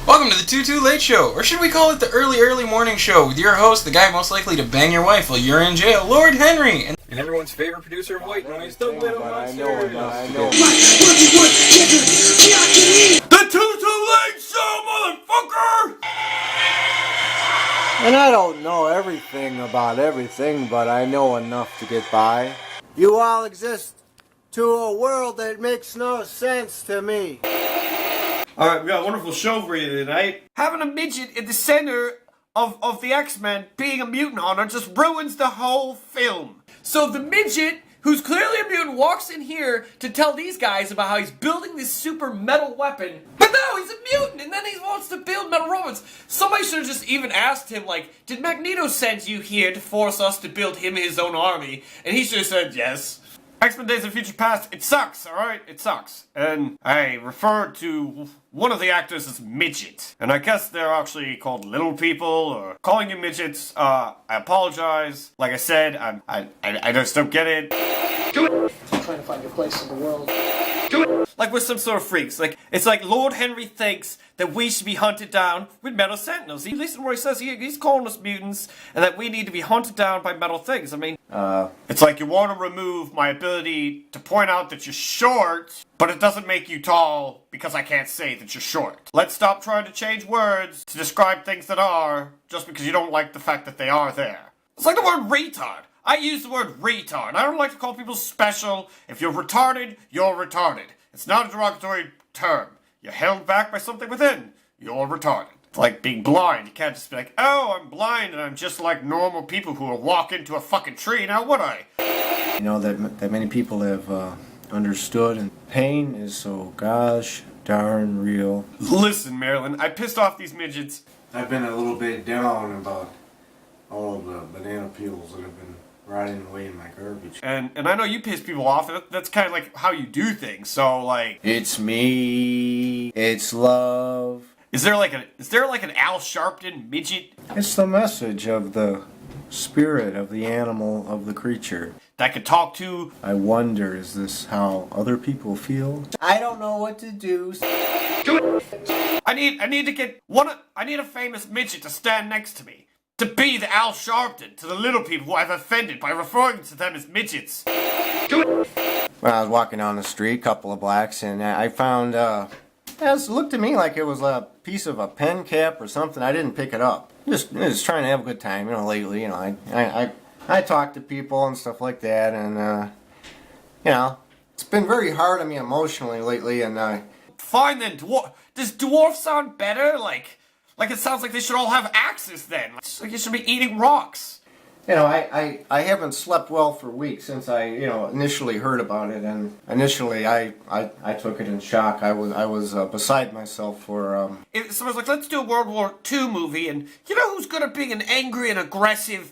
Welcome to the Too Late Show, or should we call it the Early Morning Show, with your host, the guy most likely to bang your wife while you're in jail, Lord Henry, and everyone's favorite producer of white noise, the Little Monsters. I know. The Too Late Show, motherfucker! And I don't know everything about everything, but I know enough to get by. You all exist to a world that makes no sense to me. Alright, we got a wonderful show for you tonight. Having a midget in the center of the X-Men being a mutant hunter just ruins the whole film. So the midget, who's clearly a mutant, walks in here to tell these guys about how he's building this super metal weapon. But no, he's a mutant, and then he wants to build metal robots. Somebody should have just even asked him, like, did Magneto send you here to force us to build him his own army? And he should have said yes. X-Men Days of Future Past, it sucks, alright? It sucks. And I referred to one of the actors as Midget. And I guess they're actually called little people, or calling you midgets. I apologize. Like I said, I just don't get it. Trying to find your place in the world. Like we're some sort of freaks. Like, it's like Lord Henry thinks that we should be hunted down with metal sentinels. He listen to what he says. He's calling us mutants, and that we need to be hunted down by metal things. I mean, it's like you want to remove my ability to point out that you're short, but it doesn't make you tall because I can't say that you're short. Let's stop trying to change words to describe things that are, just because you don't like the fact that they are there. It's like the word retard. I use the word retard. I don't like to call people special. If you're retarded, you're retarded. It's not a derogatory term. You're held back by something within. You're retarded. It's like being blind. You can't just be like, oh, I'm blind and I'm just like normal people who will walk into a fucking tree. Now would I? You know that many people have understood, and pain is so gosh darn real. Listen, Marilyn, I pissed off these midgets. I've been a little bit down about all of the banana peels that have been rotting away in my garbage. And I know you piss people off. That's kind of like how you do things. So like, It's me. It's love. is there like an Al Sharpton midget It's the message of the spirit of the animal, of the creature. that could talk to? I wonder, is this how other people feel? I don't know what to do. I need a famous midget to stand next to me. To be the Al Sharpton to the little people who I've offended by referring to them as midgets. When I was walking down the street, a couple of blacks, and I found, it looked to me like it was a piece of a pen cap or something. I didn't pick it up. Just trying to have a good time, lately, I talk to people and stuff like that, and, it's been very hard on me emotionally lately, and, Fine then, does dwarf sound better? Like it sounds like they should all have axes then. It's like you should be eating rocks. I haven't slept well for weeks since I, initially heard about it, and initially I took it in shock. I was beside myself for, If someone's like, let's do a World War II movie, and you know who's good at being an angry and aggressive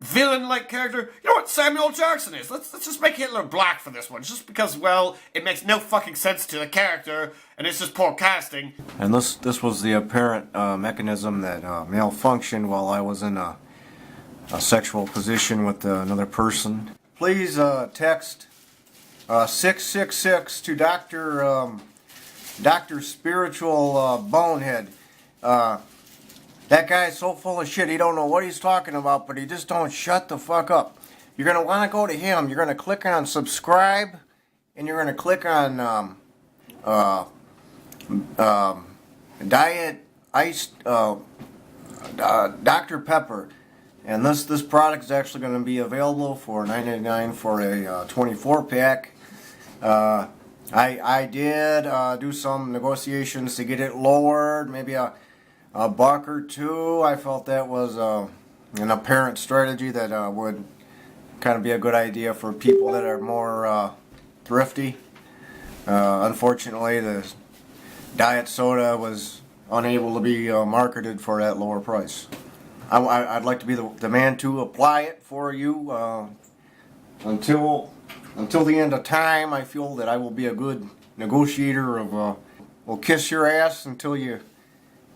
villain-like character? You know what Samuel Jackson is? Let's just make Hitler black for this one, just because, well, it makes no fucking sense to the character, and it's just poor casting. and this was the apparent mechanism that malfunctioned while I was in a sexual position with another person. Please text 666 to Dr. Spiritual Bonehead. That guy's so full of shit, he don't know what he's talking about, but he just don't shut the fuck up. You're going to want to go to him. You're going to click on subscribe, and you're going to click on Diet Iced Dr. Pepper. And this product is actually going to be available for $9.99 for a 24-pack. I did do some negotiations to get it lowered, maybe a buck or two. I felt that was an apparent strategy that would kind of be a good idea for people that are more thrifty. Unfortunately, the diet soda was unable to be marketed for that lower price. I'd like to be the man to apply it for you until the end of time. I feel that I will be a good negotiator of will kiss your ass until you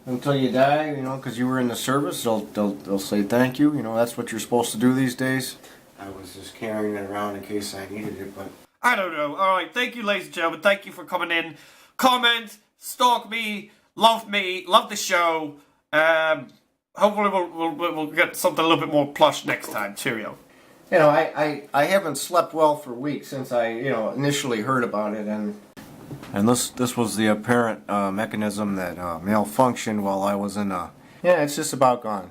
die, because you were in the service. They'll say thank you. That's what you're supposed to do these days. I was just carrying it around in case I needed it, but I don't know. Alright, thank you ladies and gentlemen. Thank you for coming in. Comment, stalk me, Love me, love the show. Hopefully we'll get something a little bit more plush next time. Cheerio. You know, I haven't slept well for weeks since I, initially heard about it, and this was the apparent mechanism that malfunctioned while I was in. Yeah, it's just about gone.